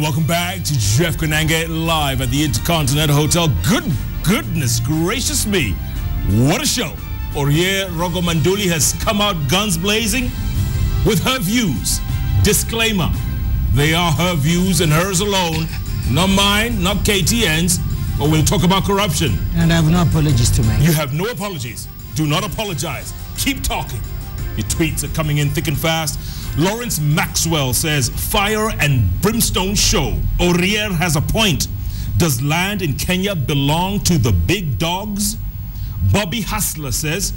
welcome back to Jeff Koinange live at the Intercontinental Hotel. Goodness gracious me, what a show. Orie Rogo Manduli has come out guns blazing with her views. Disclaimer, they are her views and hers alone, not mine, not KTN's, but we'll talk about corruption. And I have no apologies to make. You have no apologies. Do not apologize. Keep talking. Your tweets are coming in thick and fast. Lawrence Maxwell says, fire and brimstone show. Orie has a point. Does land in Kenya belong to the big dogs? Bobby Hustler says,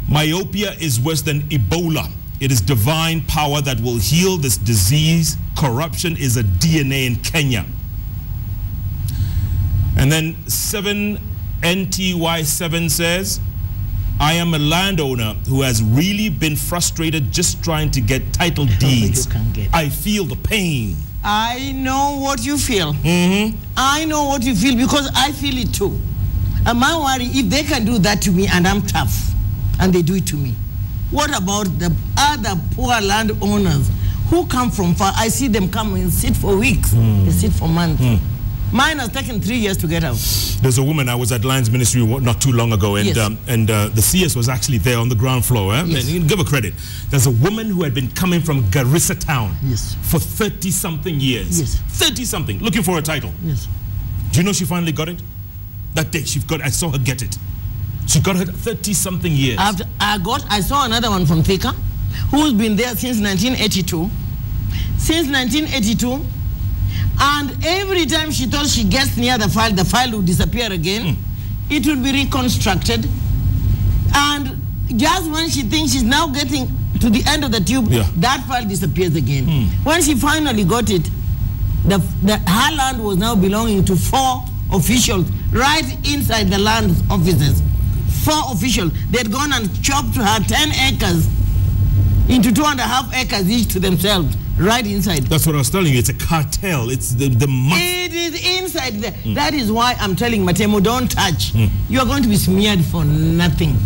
myopia is worse than Ebola. It is divine power that will heal this disease. Corruption is a DNA in Kenya. And then 7NTY7 says, I am a landowner who has really been frustrated just trying to get title deeds. I feel the pain. I know what you feel. I know what you feel because I feel it too. And my worry, if they can do that to me and I'm tough and they do it to me, what about the other poor landowners who come from far? I see them come and sit for weeks. They sit for months. Mine has taken 3 years to get out. There's a woman, I was at Lions Ministry not too long ago, and the CS was actually there on the ground floor. Yes. And give her credit. There's a woman who had been coming from Garissa town for 30-something years. 30-something, looking for a title. Do you know she finally got it? That day I saw her get it. She got it 30-something years. I saw another one from Thika, who's been there since 1982. Since 1982. And every time she thought she gets near the file would disappear again. It would be reconstructed. And just when she thinks she's now getting to the end of the tube, that file disappears again. When she finally got it, her land was now belonging to 4 officials right inside the land offices. 4 officials. They'd gone and chopped her 10 acres into 2.5 acres each to themselves. Right inside. That's what I was telling you. It's a cartel. It's the It is inside there. That is why I'm telling Matemo, don't touch. You are going to be smeared for nothing.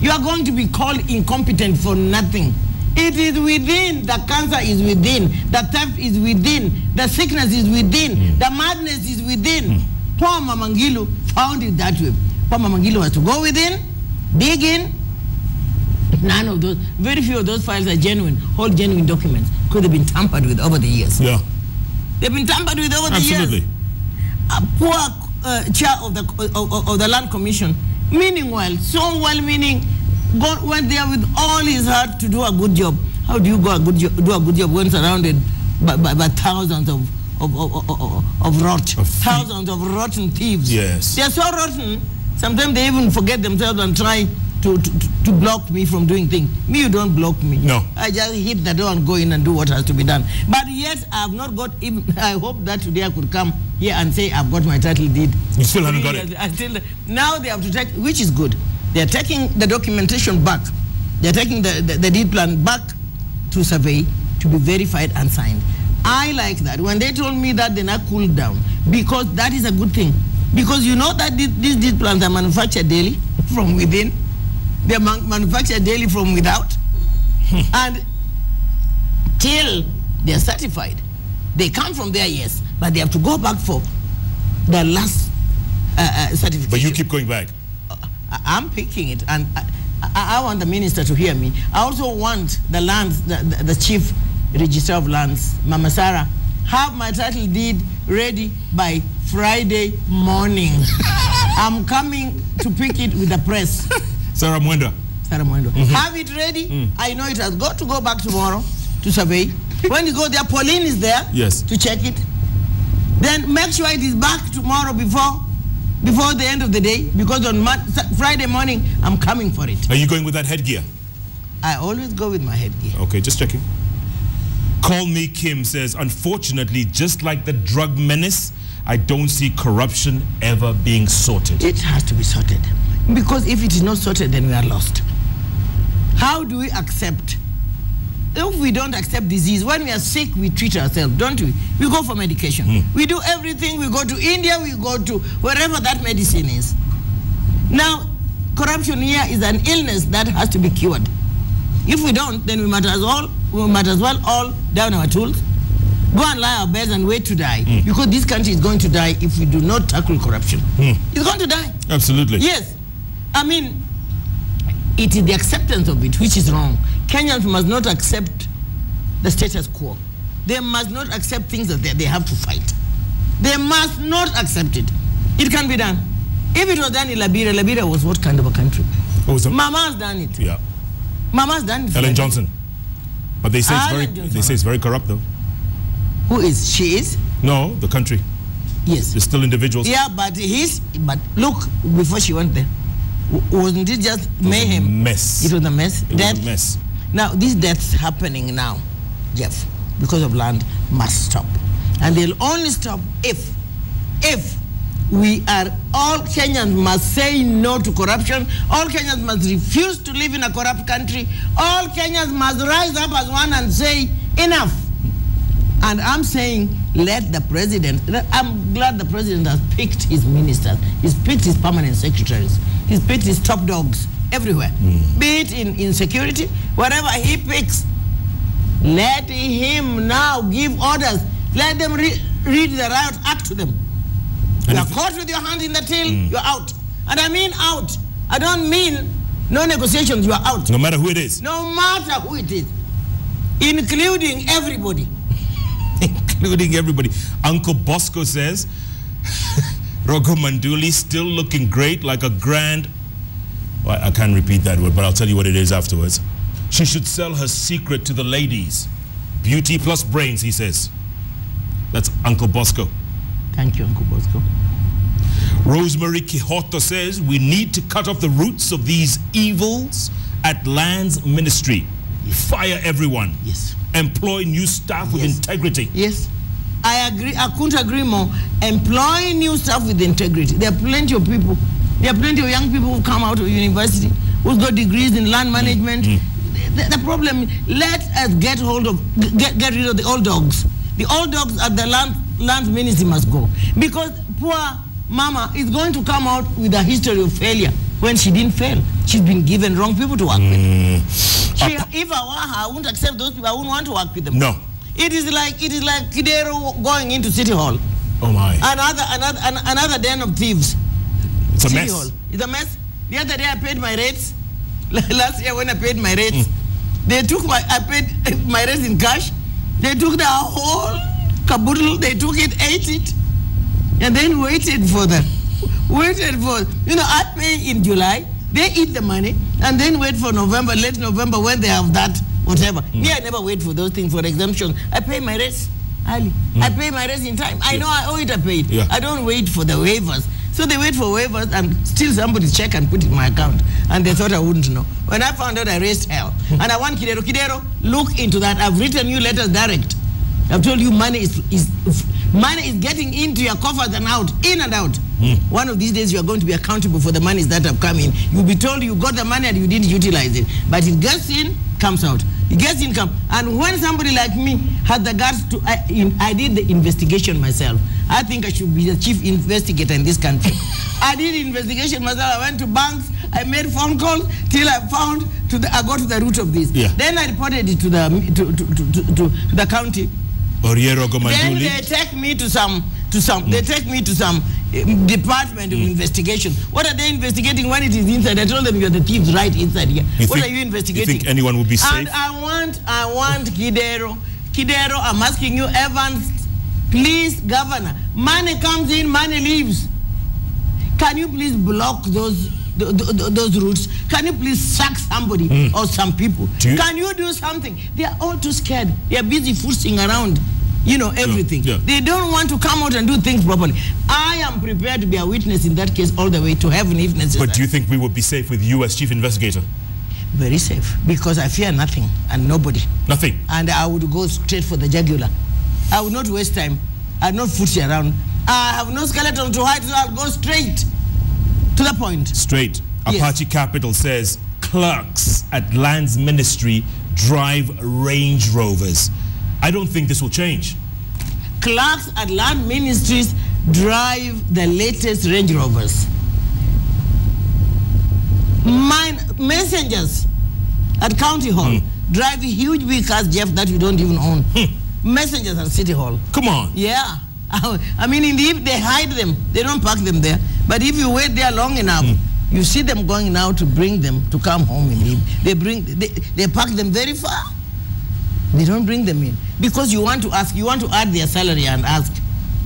You are going to be called incompetent for nothing. It is within. The cancer is within. The theft is within. The sickness is within. The madness is within. Poor Mama Ngilu found it that way. Poor Mama Ngilu has to go within, dig in. None of those, very few of those files are genuine, whole genuine documents, because they've been tampered with over the years. They've been tampered with over the years. A poor chair of the Land Commission, meaning well, so well-meaning, went there with all his heart to do a good job. How do you do a good job when surrounded by thousands of thousands of rotten thieves? They're so rotten, sometimes they even forget themselves and try to block me from doing things. Me, you don't block me. No. I just hit the door and go in and do what has to be done. But yet, I have not got even, I hope that today I could come here and say I've got my title deed. You still haven't got it? Now they have to take, which is good. They're taking the documentation back. They're taking the deed plan back to survey to be verified and signed. I like that. When they told me that, then I cooled down. Because that is a good thing. Because you know that these deed plans are manufactured daily from within. They're manufactured daily from without. And till they're certified. They come from there, yes, but they have to go back for the last certification. But you keep going back. I'm picking it, and I want the minister to hear me. I also want the lands, the chief registrar of lands, Mama Sarah, have my title deed ready by Friday morning. I'm coming to pick it with the press. Sarah Mwenda. Have it ready. I know it has got to go back tomorrow to survey. When you go there, Pauline is there to check it. Then make sure it is back tomorrow before the end of the day, because on Friday morning, I'm coming for it. Are you going with that headgear? I always go with my headgear. Okay, just checking. Call Me Kim says, unfortunately, just like the drug menace, I don't see corruption ever being sorted. It has to be sorted. Because if it is not sorted, then we are lost. How do we accept? If we don't accept disease, when we are sick, we treat ourselves, don't we? We go for medication. We do everything. We go to India, we go to wherever that medicine is. Now, corruption here is an illness that has to be cured. If we don't, then we might as well all down our tools, go and lie our beds and wait to die. Because this country is going to die if we do not tackle corruption. It's going to die. Absolutely. Yes. I mean, it is the acceptance of it which is wrong. Kenyans must not accept the status quo. They must not accept things that they have to fight. They must not accept it. It can be done. If it was done in Liberia, Liberia was what kind of a country? Mama's done it. Yeah. Mama's done it. Ellen Johnson. But they say it's very corrupt though. Who is? She is? No, the country. Yes. There's still individuals. Yeah, but look, before she went there, wasn't it just mayhem? It was a mess. It was a mess. It was a mess. Now, these deaths happening now, Jeff, because of land, must stop. And they'll only stop if we are, all Kenyans must say no to corruption, all Kenyans must refuse to live in a corrupt country, all Kenyans must rise up as one and say, enough. And I'm saying, let the president, I'm glad the president has picked his ministers, he's picked his permanent secretaries, he's picked his top dogs everywhere, be it in security, whatever he picks, let him now give orders, let them read the Riot Act to them. You are caught with your hand in the till, you're out. And I mean out. I don't mean no negotiations, you are out. No matter who it is. No matter who it is. Including everybody. Including everybody. Uncle Bosco says, Rogo Manduli still looking great like a grand... Well, I can't repeat that word, but I'll tell you what it is afterwards. She should sell her secret to the ladies. Beauty plus brains, he says. That's Uncle Bosco. Thank you, Uncle Bosco. Rosemary Quijoto says, we need to cut off the roots of these evils at Lands Ministry. Yes. Fire everyone. Yes. Employ new staff with integrity. Yes. I agree. I couldn't agree more. Employ new staff with integrity. There are plenty of people. There are plenty of young people who come out of university who've got degrees in land management. The problem, let us get rid of the old dogs. The old dogs at the land ministry must go. Because poor mama is going to come out with a history of failure when she didn't fail. She's been given wrong people to work with. If I were her, I wouldn't accept those people. I wouldn't want to work with them. No. It is like Kidero going into City Hall. Oh my. Another den of thieves. It's a City mess. Hall. It's a mess. The other day I paid my rates. Last year when I paid my rates, I paid my rates in cash. They took the whole caboodle, they took it, ate it, and then waited for them. I pay in July, they eat the money, and then wait for November, late November, when they have that, whatever. Me, I never wait for those things, for exemption. I pay my rates early. I pay my rates in time. I know I owe it, I pay it. Yeah. I don't wait for the waivers. So they wait for waivers and steal somebody's check and put it in my account. And they thought I wouldn't know. When I found out, I raised hell. And I want Kidero, look into that. I've written you letters direct. I've told you money is getting into your coffers and out, in and out. One of these days you are going to be accountable for the monies that have come in. You'll be told you got the money and you didn't utilize it. But it gets in, comes out. It gets in, comes. And when somebody like me has the guts to, I did the investigation myself. I think I should be the chief investigator in this country. I did the investigation myself. I went to banks. I made phone calls till I got to the root of this. Yeah. Then I reported it to the county. Orie Rogo Manduli. Then they take me to some. They take me to some department of investigation. What are they investigating when it is inside? I told them you're the thieves right inside here. What are you investigating? You think anyone would be safe? And I want Kidero. Kidero, I'm asking you, Evans, please, Governor. Money comes in, money leaves. Can you please block those routes? Can you please sack somebody or some people? Can you do something? They are all too scared. They are busy foosing around, everything. Yeah. They don't want to come out and do things properly. I am prepared to be a witness in that case all the way to heaven if necessary. But do you think we would be safe with you as chief investigator? Very safe, because I fear nothing and nobody. Nothing? And I would go straight for the jugular. I would not waste time. I would not foot around. I have no skeleton to hide, so I'll go straight to the point. Straight. Yes. Apache Capital says clerks at Lands Ministry drive Range Rovers. I don't think this will change. Clerks at Land Ministries drive the latest Range Rovers. Messengers at County Hall drive huge big cars, Jeff, that you don't even own. messengers at City Hall. Come on. Yeah. I mean, if they hide them, they don't park them there. But if you wait there long enough, you see them going now to bring them to come home in the evening. They park them very far. They don't bring them in. Because you want to add their salary and ask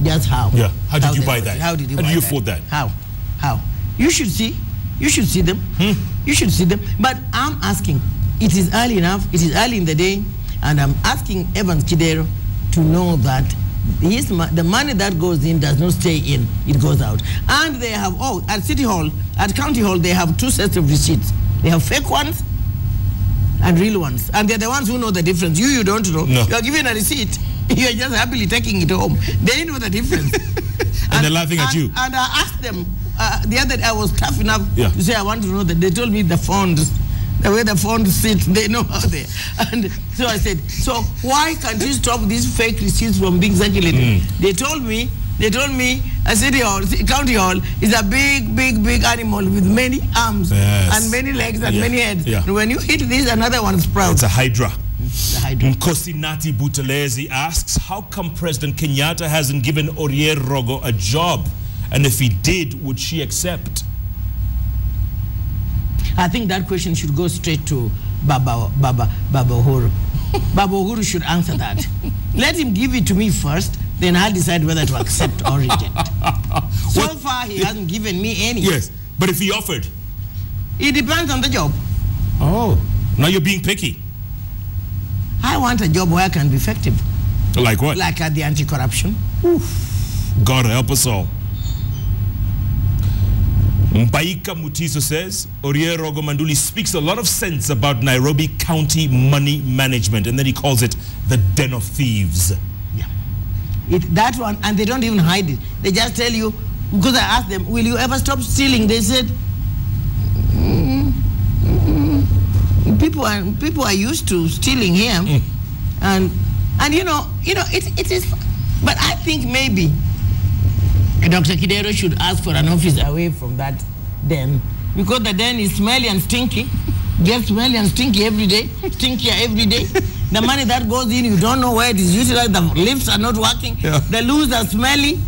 just how. Yeah. How did you buy that? How did you afford that? How? You should see them. You should see them. But I'm asking, it is early enough, it is early in the day, and I'm asking Evans Kidero to know that the money that goes in does not stay in, it goes out. And they have, at City Hall, at County Hall, they have 2 sets of receipts. They have fake ones and real ones. And they're the ones who know the difference. You don't know. No. You're given a receipt. You're just happily taking it home. They know the difference. and they're laughing at you. And I asked them, the other day I was tough enough to say I want to know that. They told me the funds, the way the funds sit, they know how they. And so I said, so why can't you stop these fake receipts from being circulated? They told me a City Hall, County Hall is a big animal with many arms and many legs and many heads. Yeah. And when you hit this, another one sprouts. It's a hydra. The hydra. Nkosinati Butelezi asks, how come President Kenyatta hasn't given Orie Rogo a job? And if he did, would she accept? I think that question should go straight to Baba Uhuru. Baba Uhuru should answer that. Let him give it to me first, then I'll decide whether to accept or reject. So far, he hasn't given me any. Yes, but if he offered? It depends on the job. Oh, now you're being picky. I want a job where I can be effective. Like what? Like at the anti-corruption. God help us all. Mbaika Mutiso says, Orie Rogo Manduli speaks a lot of sense about Nairobi County money management, and then he calls it the den of thieves. Yeah. That one, and they don't even hide it. They just tell you, because I asked them, will you ever stop stealing? They said, people are used to stealing here. And you know, it is, but I think maybe Dr. Kidero should ask for an office away from that den, because the den is smelly and stinky, gets smelly and stinky every day, stinkier every day. The money that goes in, you don't know where it is utilized, the lifts are not working, the loos are smelly.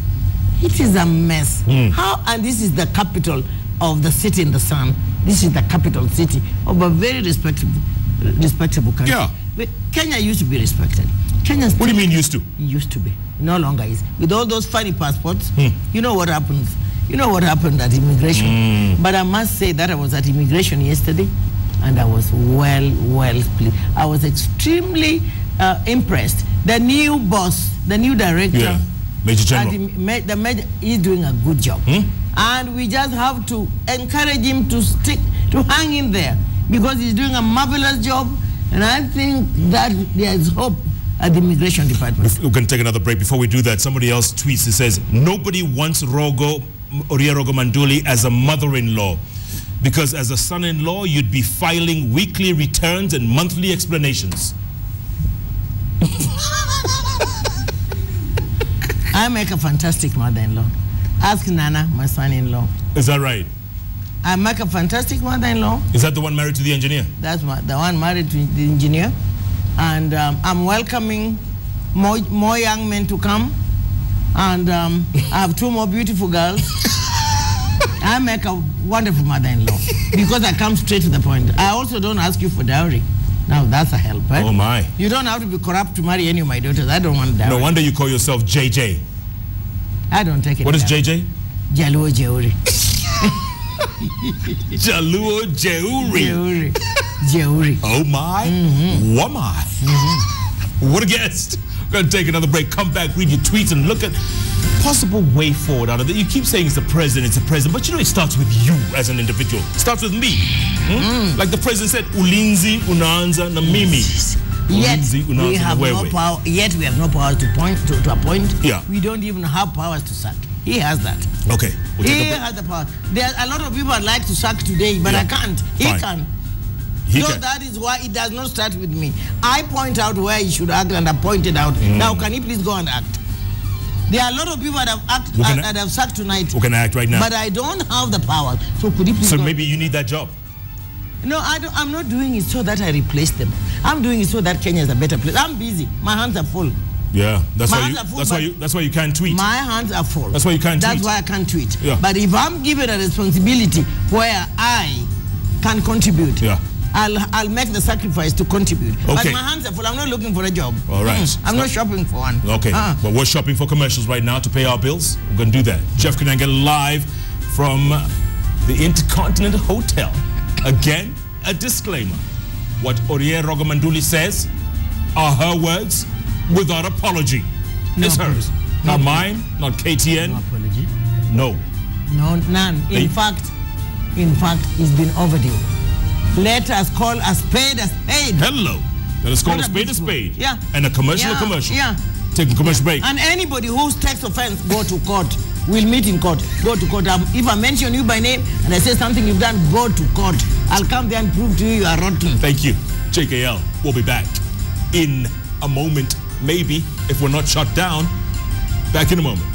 It is a mess. How? And this is the capital of the city in the sun. This is the capital city of a very respectable country. Yeah. But Kenya used to be respected. What do you mean used to? Used to be. No longer is. With all those funny passports, you know what happens. You know what happened at immigration. But I must say that I was at immigration yesterday, and I was well pleased. I was extremely impressed. The new boss, the new director, Major General, the major is doing a good job. And we just have to encourage him to hang in there, because he's doing a marvelous job. And I think that there's hope at the immigration department. We're going to take another break. Before we do that, somebody else tweets. It says, nobody wants Orie Rogo Manduli as a mother-in-law, because as a son-in-law, you'd be filing weekly returns and monthly explanations. I make a fantastic mother-in-law. Ask Nana, my son-in-law. Is that right? I make a fantastic mother-in-law. Is that the one married to the engineer? That's the one married to the engineer. And I'm welcoming more young men to come. And I have 2 more beautiful girls. I make a wonderful mother-in-law because I come straight to the point. I also don't ask you for dowry. Now that's a help, right? Oh my. You don't have to be corrupt to marry any of my daughters. I don't want dowry. No wonder you call yourself JJ. I don't take it. What is JJ? Jaluo Jeuri. Jaluo Jeuri. Jeuri. Oh my. What my? What a guest. We're going to take another break. Come back, read your tweets, and look at possible way forward out of it. You keep saying it's the president, but you know it starts with you as an individual. It starts with me. Like the president said, ulinzi unaanza na mimi. Yet we have no power. Yet we have no power to appoint. Yeah. We don't even have powers to sack. He has that. Okay. He has the power. There are a lot of people I'd like to sack today, but I can't. He can. So that is why it does not start with me. I point out where he should act, and I pointed out. Now, can he please go and act? There are a lot of people that have sacked tonight. Who can act right now? But I don't have the power. So could he please? So maybe you need that job. No, I'm not doing it so that I replace them. I'm doing it so that Kenya is a better place. I'm busy. My hands are full. Yeah, that's My why hands you. are full, That's why you can't tweet. My hands are full. That's why you can't tweet. That's why I can't tweet. Yeah. But if I'm given a responsibility where I can contribute, yeah, I'll make the sacrifice to contribute. Okay. But my hands are full. I'm not looking for a job. All right. I'm not shopping for one. Okay. But we're shopping for commercials right now to pay our bills. We're going to do that. Jeff Koinange live from the Intercontinental Hotel. Again, a disclaimer. What Orie Rogo Manduli says are her words without apology. It's hers. Not mine, not KTN. No apology. No. No, none. In fact, it's been overdue. Let us call a spade a spade. Hello. Let us call a spade a spade. Yeah. And a commercial a commercial. Yeah. Taking commercial break. And anybody who takes offense, go to court. We'll meet in court. Go to court. If I mention you by name and I say something you've done, go to court. I'll come there and prove to you are rotten. Thank you. JKL will be back in a moment, maybe, if we're not shut down. Back in a moment.